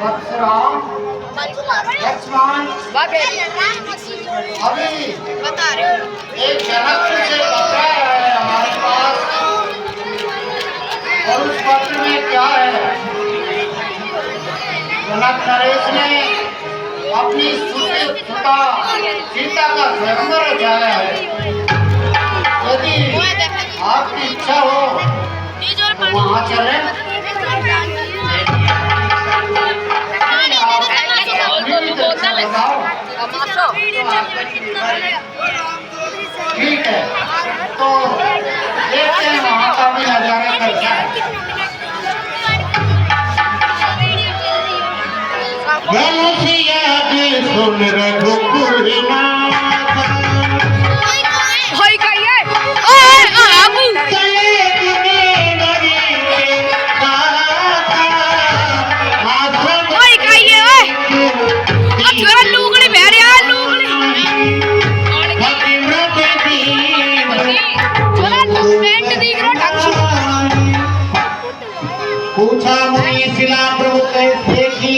परशुराम लक्ष्मण अभी बता रहे हो एक जनक से पत्र है हमारे पास, और उस पत्र में क्या है? जनक नरेश ने अपनी सुता सीता का स्वयंवर रचाया है। यदि आपकी इच्छा हो तो वहाँ चलें। ठीक है, तो देखते हैं वहाँ का भी नजारा कैसा है। सुन रघुकुल पूछा मुनि शिला प्रभु कैसे की,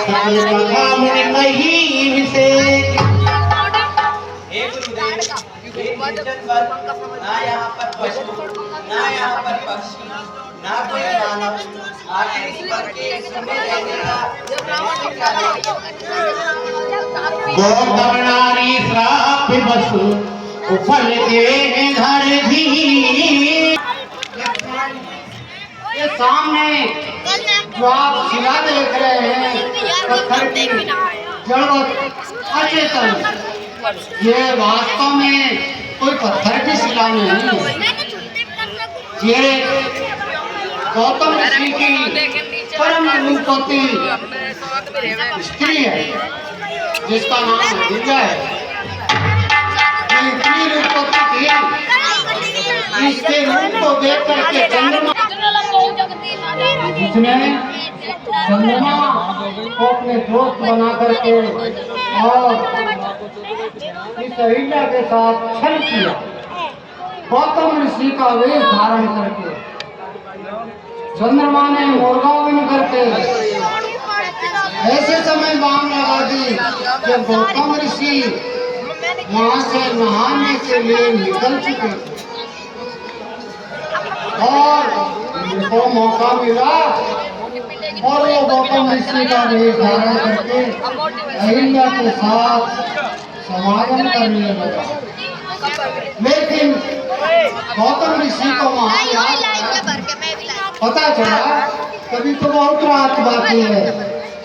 कथा मुनि कही विशेष। ना यहाँ पर पशु, ना यहाँ पर पक्षी, ना कोई मानव, आखिर पर के सुने देगा। गौतम नारी श्राप बसु उफल के घर भी। ये सामने जो आप शिला देख रहे हैं पत्थर की जड़वत अचेतन, ये वास्तव में कोई पत्थर की शिला नहीं है। ये गौतम ऋषि की परम रूपवती स्त्री है जिसका नाम अहिल्या है। इतनी रूपवती थी, इसके रूप को देख करके चंद्रमा जिसने चंद्रमा को अपने दोस्त बना करके और इस अहिल्या के साथ छल किया, गौतम ऋषि का वेश धारण करके चंद्रमा ने मुर्गा बन करके ऐसे समय बाण लगा दी जब गौतम ऋषि वहां से नहाने के लिए निकल चुके थे और उनको मौका मिला और वो गौतम ऋषि का वेश धारण करके अहिल्या के साथ समागम करने लगा। लेकिन गौतम ऋषि को वहाँ पता चला कभी तो बहुत रात बाकी है,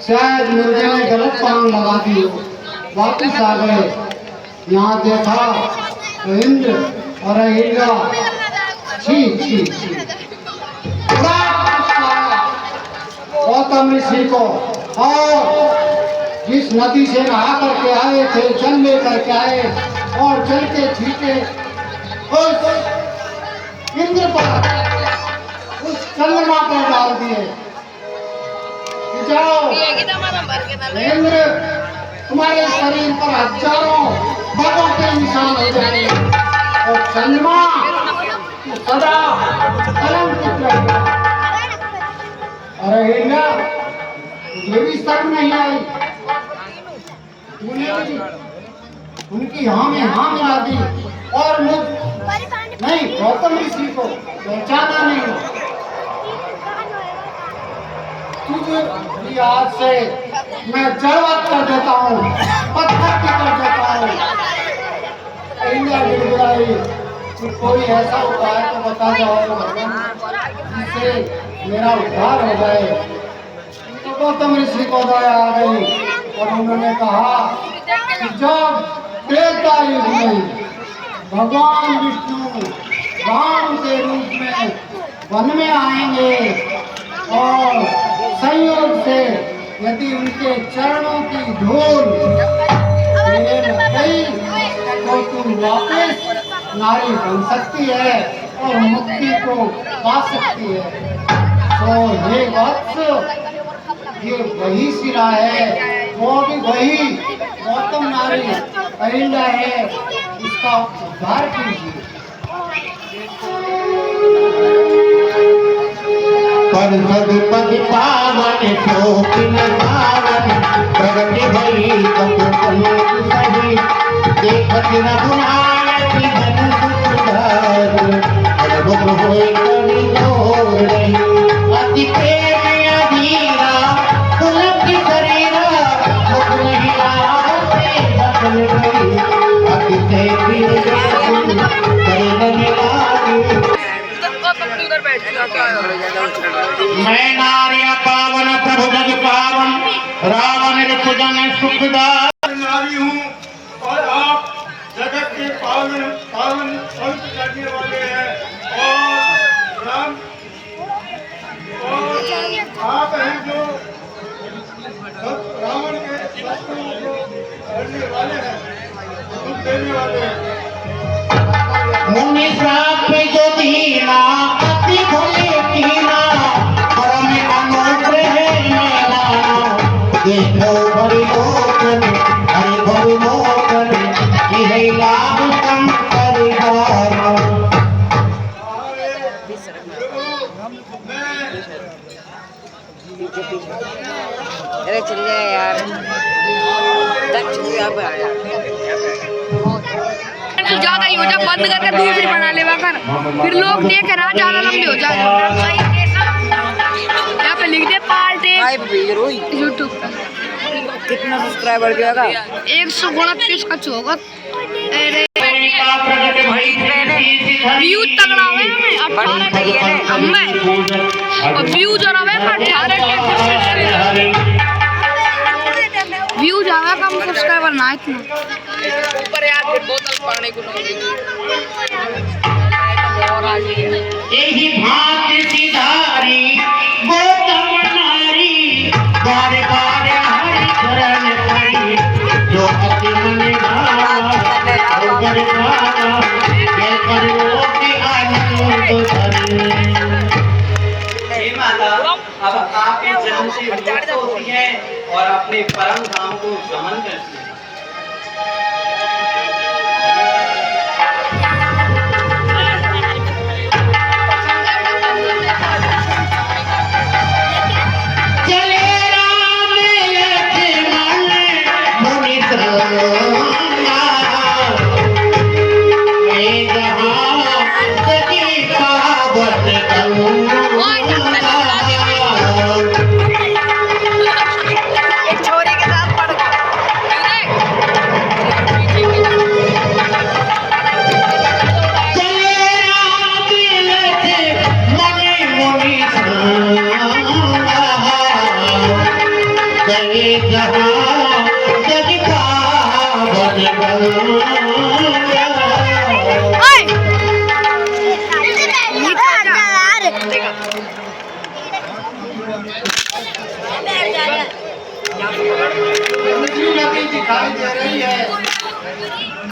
शायद मुर्गे ने गलत पान लगा दी, वापिस आ गए। यहाँ देखा तो इंद्र और अहिल्या छी गौतम ऋषि को, और जिस नदी से नहा करके आए थे जल ले करके आए और जल के छींटे उस इंद्र पर, उस चंद्रमा पर डाल दिए। जाओ इंद्र, तुम्हारे शरीर पर हजारों बागों के निशान हो जाएंगे और चंद्रमा सदा कलंकित रहेगा। अरे अहिल्या, ये भी शर्म नहीं आई, तूने भी उनकी हाँ में हाँ मिला दी और मुझ नहीं गौतम ऋषि को पहचाना नहीं। तुझे भी आज से मैं जड़वत कर देता हूँ, पत्थर की कर देता हूँ। अहिल्या गिड़गिड़ाई, कोई ऐसा उपाय तो बता जाओ भगवान जिससे मेरा उद्धार हो जाए। तो गौतम ऋषि को दया आ गई और उन्होंने कहा कि जब त्रेता युग में भगवान विष्णु राम के रूप में वन में आएंगे और संयोग से यदि उनके चरणों की धूल मेरे लग गई तो तुम वापस नारी बन सकती है और मुक्ति को पा सकती है। तो ये वत्स, ये वही शिला है, वो भी वही गौतम नारी अहिल्या है, इसका उद्धार कीजिए। परिषद पति पावन शोकिन पावन प्रगति भई तब सही देखत रघुनाथ जन सुधार अद्भुत होई कवि जोर रही अति प्रेम अधीरा पुलक शरीरा मुख नहीं आवते बदल गई अति से प्रिय करण लागी मैं नारिया पावन प्रभु जग पावन रावण रिपुजन सुखदार नारी हूँ और आप जगत के पावन पावन संत करने वाले हैं और राम और आप हैं जो रावण के शत्रुओं को करने वाले हैं दुख देने वाले हैं मुनि श्राप जो दीना अति भले कीना परम अनुग्रह मेरा देखो भरि लोकन हरि भरि लोकन यही लाभ संकर द्वारा अरे चल जाए यार ज्यादा ही हो जा बंद करके दूसरी बना ले कर फिर लोग देख रहा ज्यादा लंबे हो जाए यहाँ पे लिख दे पार्टी यूट्यूब पर कितना सब्सक्राइबर जाएगा 129 का होगा व्यू तगड़ा हुआ है हमें 18 और व्यू जो रहा है 18 व्यू जावा कम सब्सक्राइबर ना इतना ऊपर यार फिर बोतल पानी को और आ गई यही भांति सिधारी गौतम नारी बारे बारे हरि चरण पड़ी जो अति मन भावा ऊपर भावा ये परलोकी आनंद धरी हे माता अब आप इस जन्म से मुक्त होती हैं और अपने परम धाम को गमन करती हैं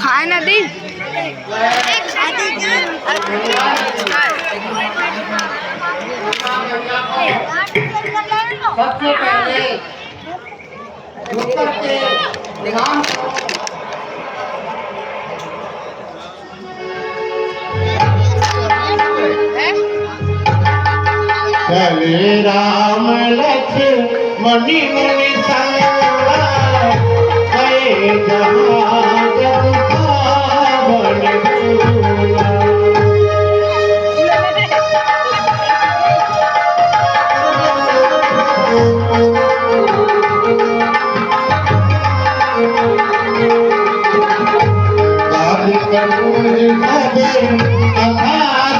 खाए ना दी सबसे पहले उत्तर के ध्यान चले राम लक्ष्मण मुनि संगा गए जहाँ जग पावन भूला।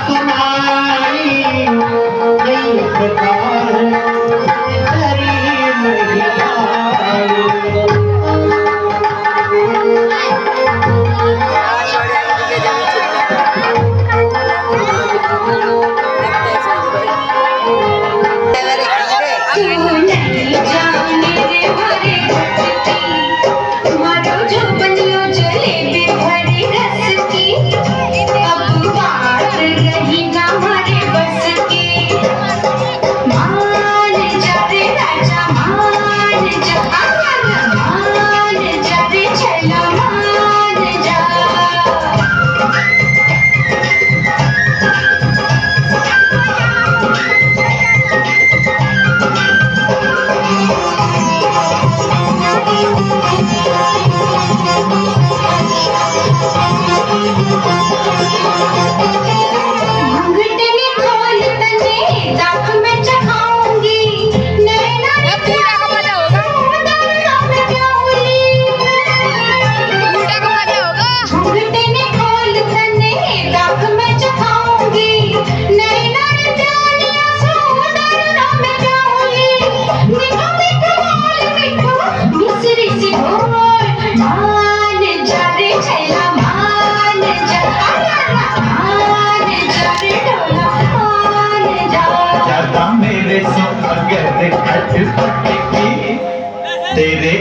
सुनाई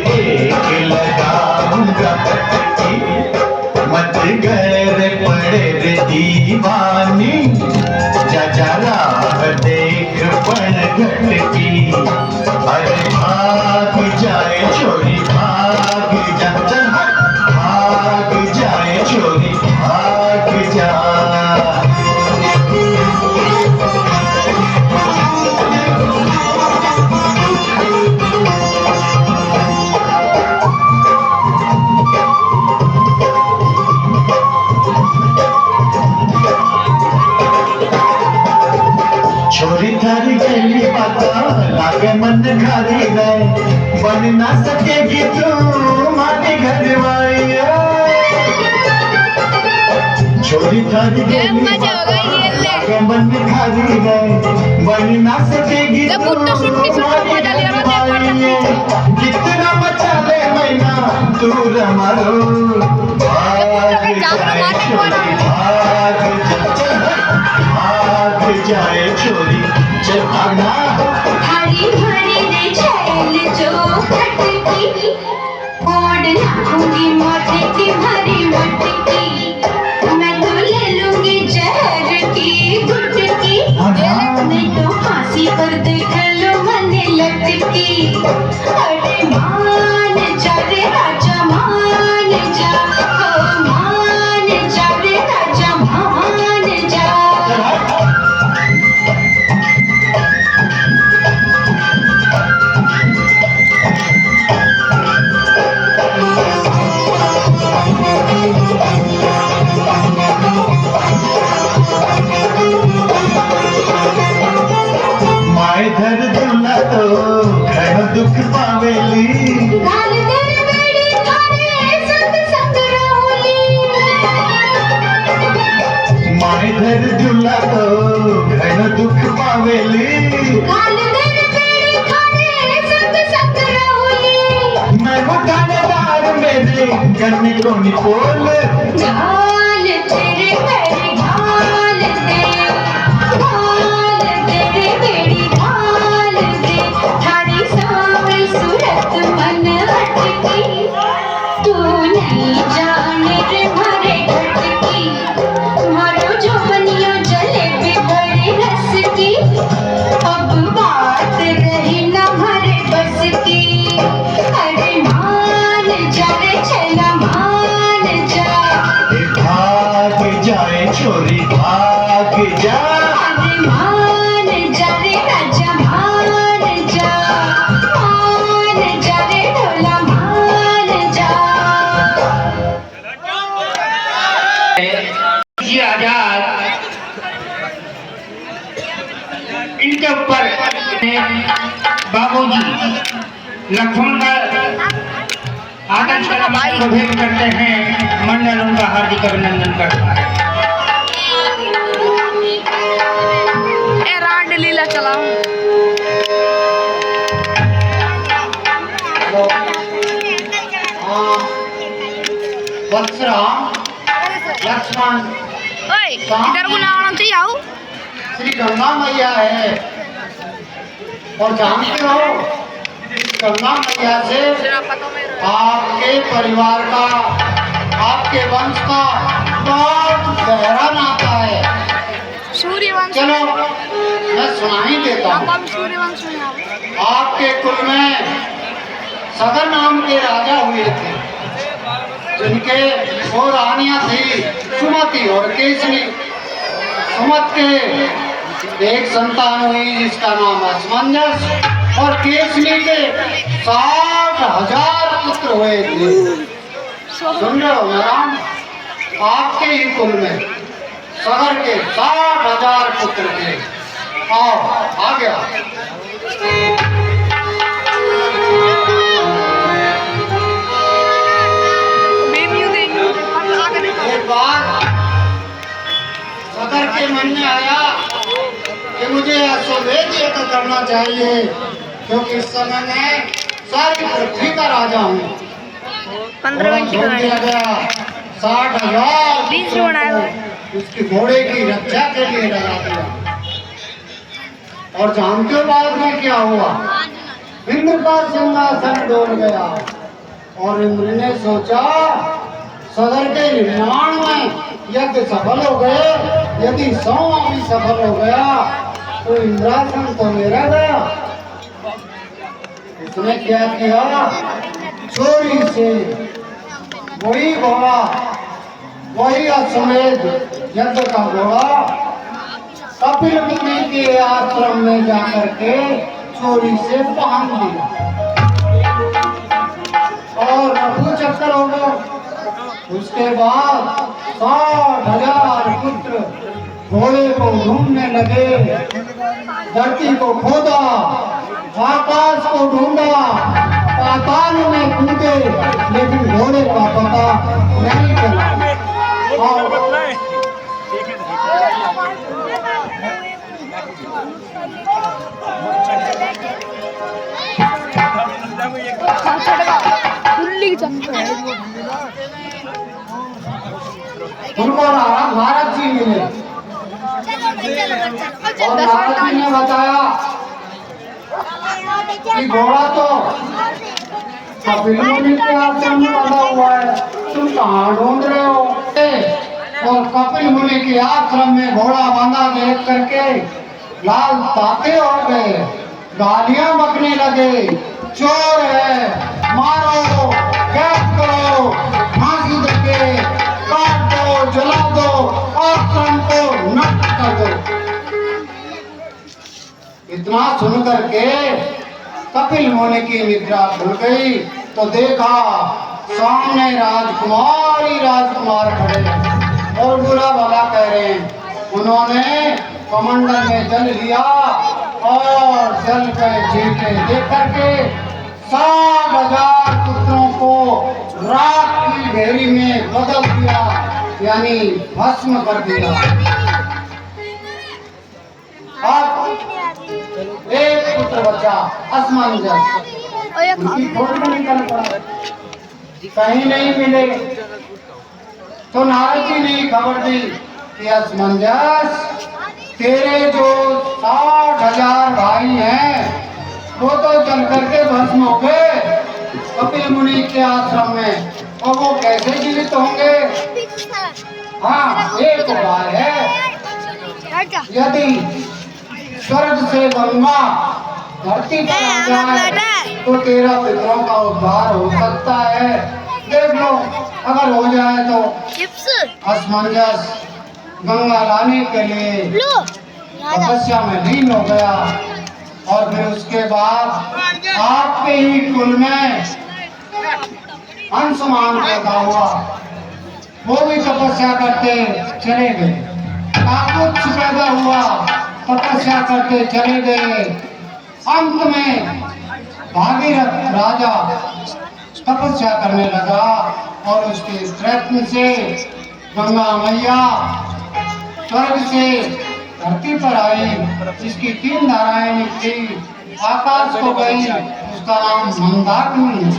एक लगाऊंगा पटकी, मत घर पड़े रे दीवानी, जा जा राह देख पण घटकी। अरे भाग जाए छोरी भाग जा, चल भाग जाए छोरी भाग जा। छोरी थारी गली पता लागे मन खारी गए, बन ना सकेगी तू माने घर वाली। छोरी थारी गली पता लागे मन खारी गए, बन ना सकेगी तू माने घर वाली। कितना मचा ले मैना तू रमारो, भाग जाए छोरी भाग जा, भाग जाए छोरी चल भागना। हरी भरी रे छैल जो खटकी, ओढ़ लाऊंगी मोती की भरी मटकी, मैं तो ले लूंगी जहर की गुटकी, मैं तो फांसी पर देख लो मन लटकी। अरे मान जा रे राजा मान जा, ओ मान जा रे राजा मान जा। माए धर दुला तो घणो दुख पावेली, गाल दर बेड़ी थारे संग संग रहोली। माए धर दुला तो घणो दुख पावेली, गाल दर बेड़ी थारे संग संग रहोली। मैं वो थानेदार मेरे करने को नहीं बोल, ढाल तेरे पैर ढाल दे, ढाल तेरे बेड़ी ढाल दे, थारी सांवरी सूरत मन हटकी, तू नहीं जाने रे मारे घटकी, मारो जो बनियो जलेबी बड़ी रस की, अब बात रही न हमारे बस की। अरे मान जा रे चला मान जा, भाग जाए छोरी भाग जा। अरे मान जा रे राजा मान जा, मान जा रे ढोला मान जा। जी आजाद इनके ऊपर बाबूजी लक्ष्मण का आदर्श को भेंट करते हैं, मंडल उनका हार्दिक अभिनंदन करता है। ए रांड लीला चलाओ। वत्सराम लक्ष्मण ओए इधर को ना आना चाहिए आओ। श्री गंगा मैया है, और जानते हो गंगा मैया से आपके परिवार का, आपके वंश का बहुत गहरा नाता है। सूर्यवंश चलो मैं सुना ही देता हूँ। आप सूर्यवंश में आओ। आपके कुल में सगर नाम के राजा हुए थे, जिनके दो रानियां थी, सुमति और केसरी। सुमत के एक संतान हुई जिसका नाम असमंजस, और केसरी के 60,000 पुत्र हुए थे। सुन रहे हो नारायण, आपके ही कुल में सगर के 60,000 पुत्र थे। आओ आ गया। एक बार सदर के मन में आया कि मुझे अश्वमेध यज्ञ करना चाहिए, क्योंकि इस समय मैं सारी पृथ्वी का राजा हूँ। 15 मिनट छोड़ दिया गया 60,000 बीस जो बनाया हुआ है। उसकी घोड़े की रक्षा के लिए लगा दिया। और जानते हो बाद में क्या हुआ? इंद्र का सिंहासन डोल गया और इंद्र ने सोचा सदर के निर्माण में यज्ञ सफल हो गए, यदि 100 भी सफल हो गया तो इंद्रासन तो मेरा गया। उसने क्या किया, चोरी से वही घोड़ा, वही अश्वमेध यज्ञ का घोड़ा कपिल मुनि के आश्रम में जाकर के चोरी से पहन दिया और रघु चक्कर हो गया। उसके बाद 60,000 पुत्र घोड़े को ढूंढने लगे, धरती को खोदा, आकाश को ढूंढा, पाताल में कूदे, लेकिन घोड़े का पता नहीं चला। और उनको नारद जी मिले और नारद जी ने बताया कि घोड़ा तो कपिल मुनि के आश्रम में बंधा हुआ है, तुम कहाँ ढूंढ रहे हो? और कपिल मुनि के आश्रम में घोड़ा बांधा देख करके लाल ताते हो गए, गालियां बकने लगे, चोर है, मारो, कैद करो, फांसी देके काट दो, जला दो, आश्रम को नष्ट कर दो। इतना सुन करके कपिल मुनि की निद्रा खुल गई तो देखा सामने राजकुमार खड़े और बुरा भला कह रहे हैं। उन्होंने कमंडल में जल लिया और जल के छींटे देख करके 60,000 पुत्रों को राख की ढेरी में बदल दिया, यानी भस्म कर दिया। अब एक पुत्र बचा असमंजस, उनकी खोज में निकल पड़ा, कहीं नहीं मिले तो नारद जी ने खबर दी कि असमंजस, तेरे जो 60,000 भाई हैं वो तो चल करके भस्म हो गए कपिल मुनि के आश्रम में, और वो कैसे जीवित होंगे? हाँ, एक उपाय है, यदि स्वर्ग से गंगा धरती पर आ जाए तो 13 पितरों का उद्धार हो सकता है। देख लो, अगर हो जाए तो असमंजस गंगा लाने के लिए तपस्या में लीन हो गया और फिर उसके बाद आपके ही कुल में अंशुमान पैदा हुआ, वो भी तपस्या करते चले गए। काकुत्स पैदा हुआ, तपस्या करते चले गए। अंत में भागीरथ राजा तपस्या करने लगा और उसके प्रयत्न से गंगा मैया स्वर्ग से धरती पर आई, जिसकी 3 धाराएं निकली। आकाश को गई, उसका नाम मंदाकिनी,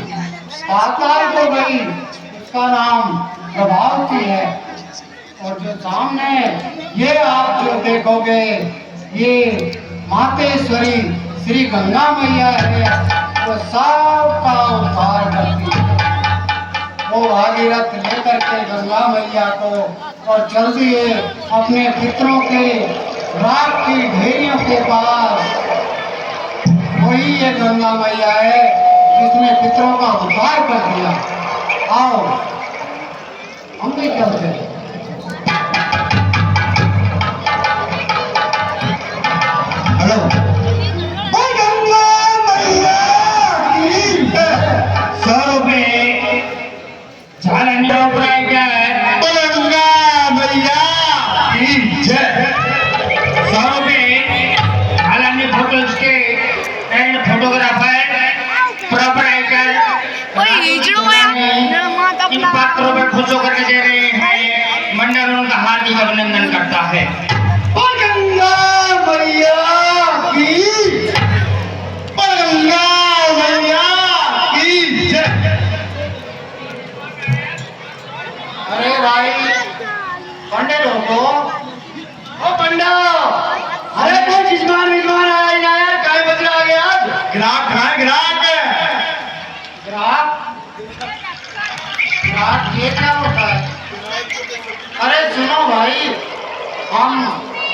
पाताल को गई, उसका नाम प्रभावती है, और जो सामने ये आप जो देखोगे ये मातेश्वरी श्री गंगा मैया है, वो सबका उद्धार करती है। वो भागीरथ लेकर के गंगा मैया को और चल दिए अपने पितरों के राख की ढेरियों के पास। वही ये गंगा मैया है जिसने पितरों का उद्धार कर दिया। आओ हम भी चलते हैं। हेलो, इन पात्रों में खुश होकर दे रहे हैं। मंडल उनका हार्दिक अभिनंदन करता है। गंगा मैया की, गंगा मैया की जय। अरे भाई पंडित हो तो, ओ पंडित, अरे कोई जिसमान विजमान आया यार, काय बदला आ गया? ग्राहक ये क्या होता है? अरे सुनो भाई, हम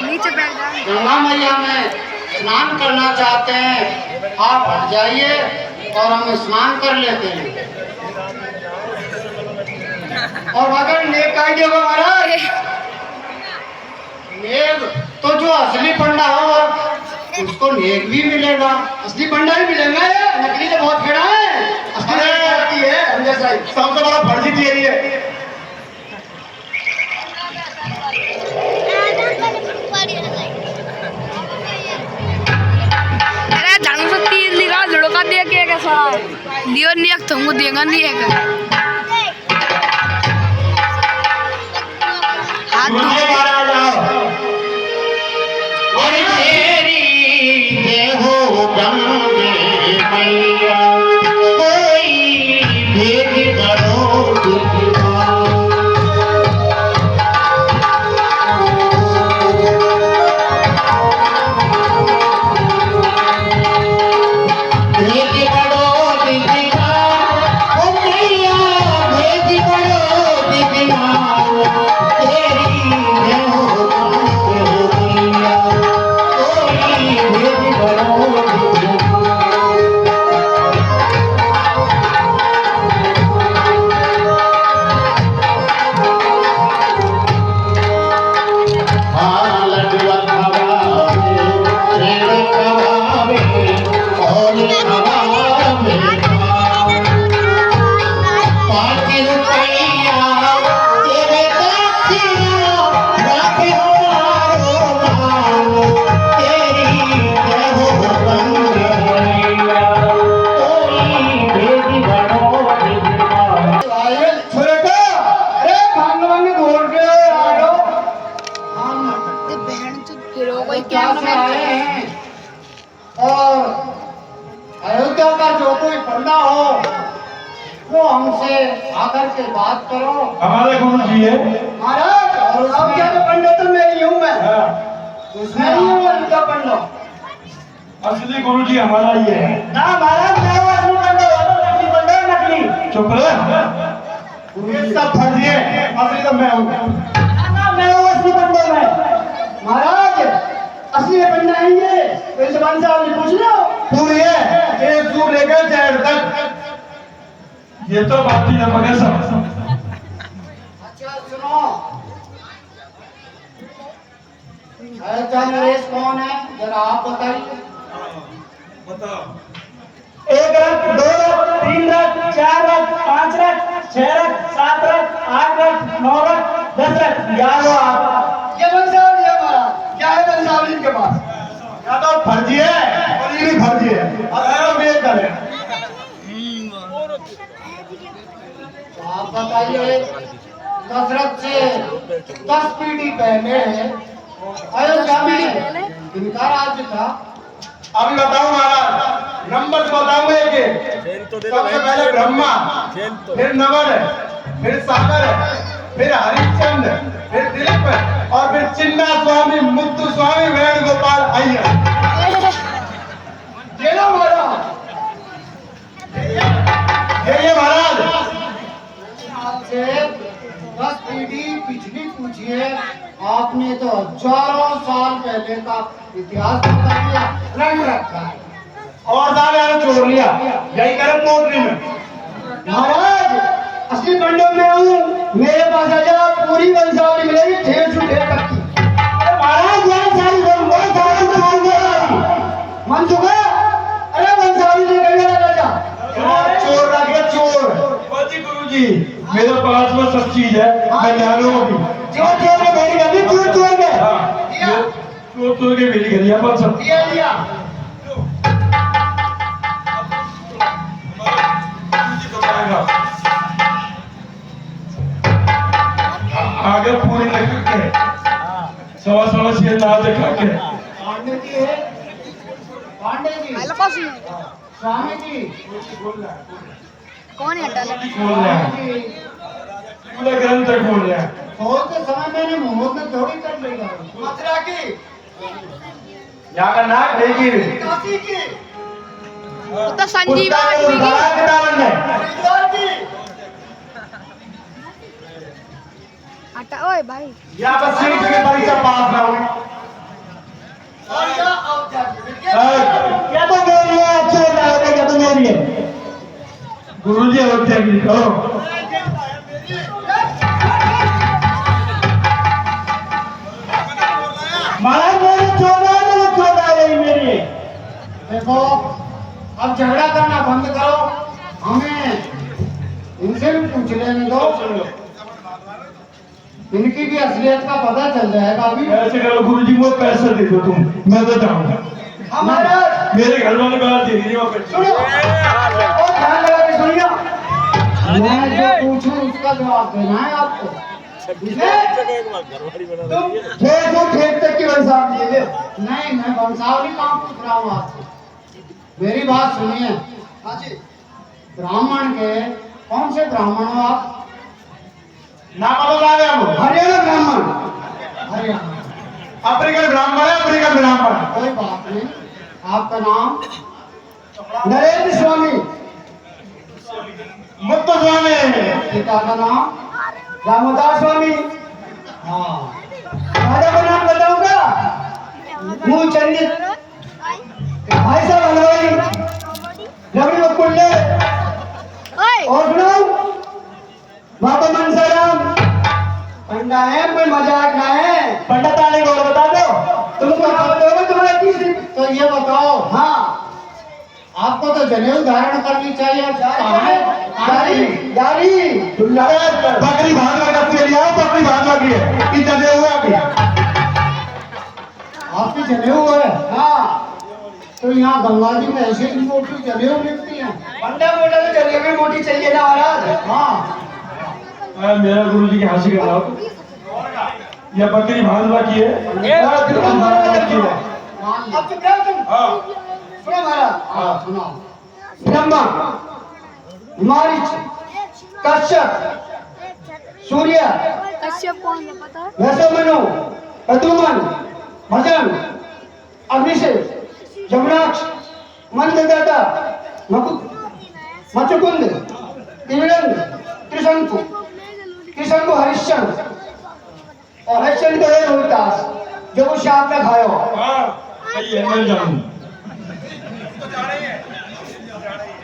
नीचे बैठ जाए। गंगा मैया में स्नान करना चाहते हैं, आप हट जाइए और हम स्नान कर लेते हैं। और अगर नेक कह देगा महाराज, नेक तो जो असली पंडा हो उसको नेक भी मिलेगा। असली पंडा ही मिलेगा, ये नकली तो बहुत खेड़ा है। असली है अंजय साहब, सबसे बड़ा फर्जी थियरी है। अरे ढंग से तीर लिखा लड़का दे के कैसा लियो नहीं एक तुमको देगा नहीं एक हाथ मुझे महाराज आओ। अरे तेरी जय हो गंगे मैया, कोई भेद करो तुझको। से आए हैं और अयोध्या का जो कोई पंडा हो वो हमसे आकर के बात करो। हमारे गुरु जी है महाराज, और अयोध्या का पंडा तो मैं ही हूँ। मैं मैं ही हूँ अयोध्या पंडा। असली गुरु जी हमारा ये है ना महाराज, मैं हूँ असली पंडा, नकली पंडा नकली। चुप रहे, ये सब फर्जी है, असली तो मैं हूँ। मैं हूँ असली पंडा। मैं महाराज असली पंडा है ये, तो इस जबान से आपने पूछ लो। तू ये एक तू लेकर जेड तक, ये तो बात ही ना मगर सब। अच्छा सुनो, अयोध्या नरेश कौन है जरा आप बताइए। बताओ। 1 रथ, 2 रथ, 3 रथ, 4 रथ, 5 रथ, 6 रथ, 7 रथ, 8 रथ, 9 रथ, 10 रथ। याद हो आप? ये वंशावली है हमारा। क्या है वंशावली इनके पास? या तो फर्जी है और ये भी फर्जी है। अब ये करें तो आप बताइए, दशरथ से 10 पीढ़ी पहले अयोध्या में किनका राज्य था? अभी बताऊं महाराज, नंबर बताऊंगा एक। सबसे पहले ब्रह्मा, फिर नवर, फिर सागर, फिर हरिश्चंद्र, फिर दिलीप और फिर चिन्ना स्वामी, मुत्तु स्वामी, वेणुगोपाल अय्यर। ये लो महाराज, ये महाराज आपसे 10 पीढ़ी पिछली पूछिए, आपने तो हजारों साल पहले का इतिहास बता दिया, रंग रखा है। और साले ने छोड़ लिया, यही करम पोटरी में। महाराज असली पंडित में हूँ, मेरे पास आजा, पूरी वंशावली मिलेगी, ढेर से ढेर तक की। अरे महाराज यार सारी मन चुका। अरे वंशावली लेकर गया राजा, चोर रखे चोर। जी गुरु जी, मेरे पास में सब चीज है, मैं न्यायों को भी जो चोर ने मेरी गली चोर चोर के चोर के मेरी गली पर सब दिया दिया। आगे पूरी लगा के सवा से नाच दिखा के पांडे जी है, पांडे जी, स्वामी जी, कौन है डाला? खोल रहे हैं, जी पूरा ग्रंथ खोल रहे हैं। खोलते समय मैंने मुहूर्त में थोड़ी कर लेगा। मथुरा की, यहाँ का नाक नहीं गिरी, काशी की, तो संजीवा किताबन में हरिद्वार की, ओए भाई या बस सीट की परीक्षा पास ना हो। क्या तो मेरी है, अच्छे है, क्या तो मेरी है। गुरुजी होते हैं लिखो। महाराज मेरी 14 है मेरी। देखो अब झगड़ा करना बंद करो, हमें इनसे भी पूछ लेने दो, इनकी भी असलियत का पता चल जाएगा। अभी ऐसे करो गुरुजी मुझे पैसे दे दो तुम, मैं तो जाऊंगा। हमारा मेरे घर वाले बात दे दीजिए वहाँ पे। सुनो और ध्यान लगा के सुनिए, मैं जो पूछूं उसका जवाब देना है आपको। तुम खेत तक की वंशावली दे। नहीं, मैं वंशावली काम पूछ रहा हूँ आपसे, मेरी बात सुनिए। हाँ जी, ब्राह्मण के कौन से ब्राह्मण हो आप? नाम बता रहे हम। हरियाणा ब्राह्मण। हरियाणा अफ्रीकन ब्राह्मण है, अफ्रीकन ब्राह्मण। कोई बात नहीं। आपका नाम? नरेंद्र स्वामी। मुक्त स्वामी। पिता का नाम? दामोदर स्वामी। हाँ, राजा का नाम बताऊंगा? मूलचंद। भाई साहब हलवाई, रबड़ी बकुल्ले। और सुनो, बाबा मनसाराम। पंडा है, कोई मजाक ना है। पंडित आने को बता दो। तुम बताओगे तुम्हारा तीसरी? तो ये बताओ। हाँ, आपको तो जनेऊ धारण करनी चाहिए। कहाँ है? दाढ़ी दाढ़ी। बकरी भागवा का तेल आओ, बकरी भागवा की है। कि जनेऊ है अभी? आपकी जनेऊ है? हाँ, तो यहाँ गंगा जी में ऐसी मोटी जनेऊ मिलती है। पंडा मोटा तो जनेऊ भी मोटी चाहिए ना महाराज। हाँ, मेरा गुरुजी की हंसी कर रहा हूँ। यह बकरी भागवा की है। अब चुप रहो तुम। सुनो महाराज। हाँ सुनाओ। ब्रह्मा, मारीच, कश्यप, सूर्य, कश्यप कौन है पता है? वैश्वमनु, प्रद्युम्न, भजन, अग्निशेष, जमराक्ष, मंददाता, मचुकुंद, त्रिविरंग, त्रिशंकु, त्रिशंकु हरिश्चंद्र, और हरिश्चंद्र को है रोहिदास, जो वो शाप में खायो। सही है, मैं जानूं।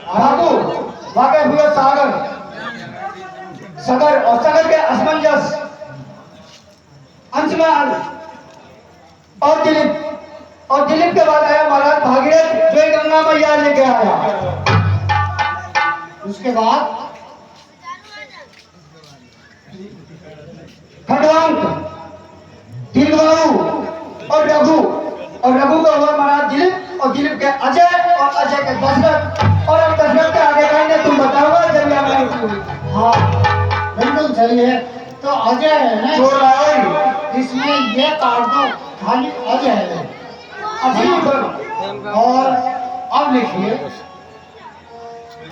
धातु वाक़ई हुए सागर, सगर और सगर के असमंजस, अंशमान और दिलीप के बाद आया महाराज भागीरथ, जो एक गंगा मैया लेके आया। उसके बाद खडवांक, दीर्घबाहु और रघु का हुआ महाराज दिलीप, और दिलीप के अजय, और अजय के दशरथ, और अब दशरथ के आगे कहेंगे तुम बताओगे जब हाँ बिल्कुल सही है। तो अजय है ना, इसमें ये काट दो, खाली अजय है। अजय और अब लिखिए,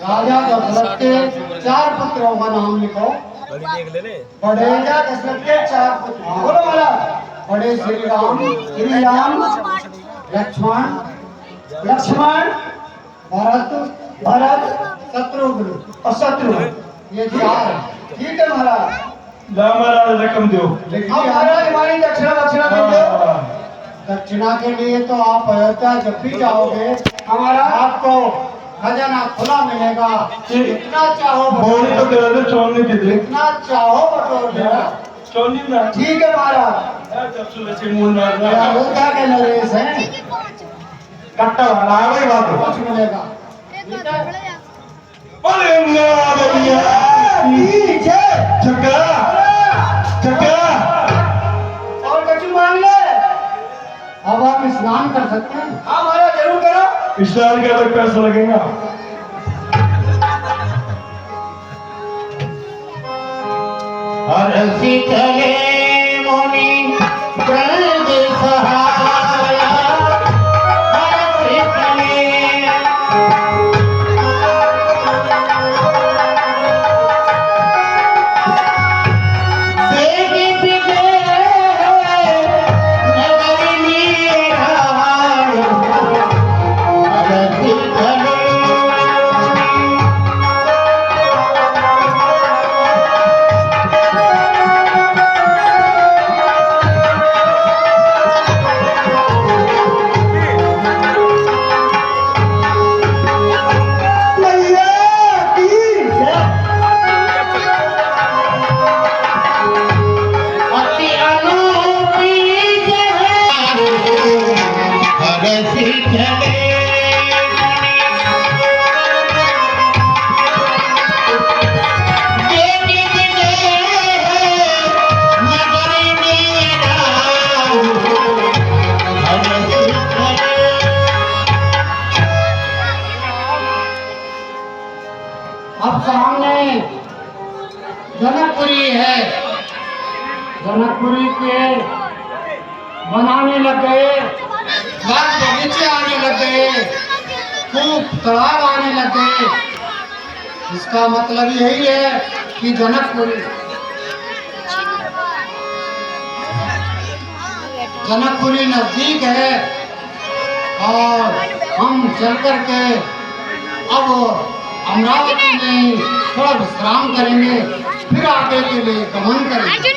राजा दशरथ के 4 पुत्रों का नाम लिखो। बड़े राजा दशरथ के 4 पुत्र, बोलो महाराज। बड़े श्री राम, लक्ष्मण, भरत, शत्रुघ्न और शत्रुघ्न, ये 4। ठीक है महाराज। महाराज रकम दो। महाराज हमारी दक्षिणा दो। दक्षिणा के लिए तो आप अयोध्या जब भी जाओगे हमारा आपको खजाना खुला मिलेगा, जितना चाहो बोली तो तेरा तो चोरने की थी। जितना चाहो बटोर लेना। चोरनी ना। ठीक है महाराज। जब सुबह से मुंह मारना। अयोध्या के नरेश हैं, कट्टा वाला है वही बात है। कुछ मिलेगा। अरे पीछे चक्का और कचू मांग ले। अब आप स्नान कर सकते हैं। हाँ महाराज जरूर करो। स्नान का अलग पैसा लगेगा। हर शीतले मुनि प्रद सहाया, हर शीतले देवी विजय नगर नीराय, हर शीतले अब सामने जनकपुरी है। जनकपुरी के बनाने लग गए, बाग बगीचे आने लग गए, खूब तालाब आने लग गए। इसका मतलब यही है कि जनकपुरी नजदीक है और हम चल करके अब अमरावती में थोड़ा विश्राम करेंगे, फिर आगे के लिए गमन करेंगे।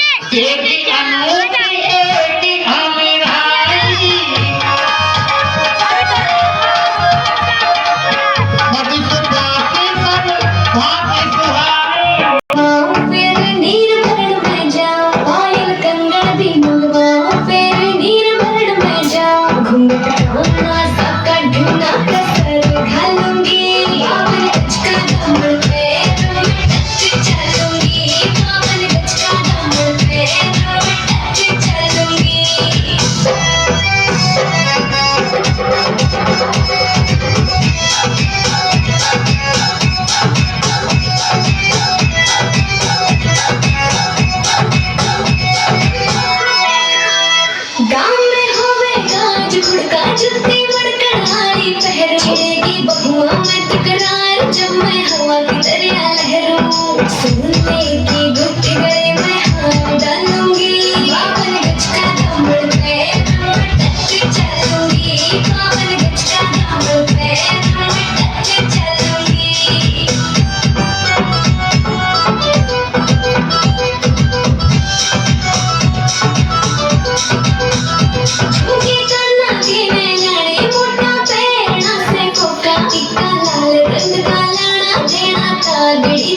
फिर नीर भरण में जाओ, पायल कंगन भी मंगवाओ। फिर नीर भरण में जाओ, घूंघट ढूंढना सबका ढूंढना कसर घालूंगी। बावन गज का दामन पैरों में टच चलूंगी। बावन गज का दामन पैरों में टच चलूंगी। गाँव में होवे गाज घुड़का जुत्ती मड़कड़ाई पहरेगी बहुआ में तकरार जब मैं हवा की दरिया लहरूं। सुनने की गुप्त गले में हाथ डालूंगी। बावन गज का दामन पैरों में टच चलूंगी। बावन गज का दामन पैरों में टच चलूंगी। झुकी करना के मैं लाड़े मोटा पैरना से कोका टिक्का लाल रंग का लाना देना था गड़ी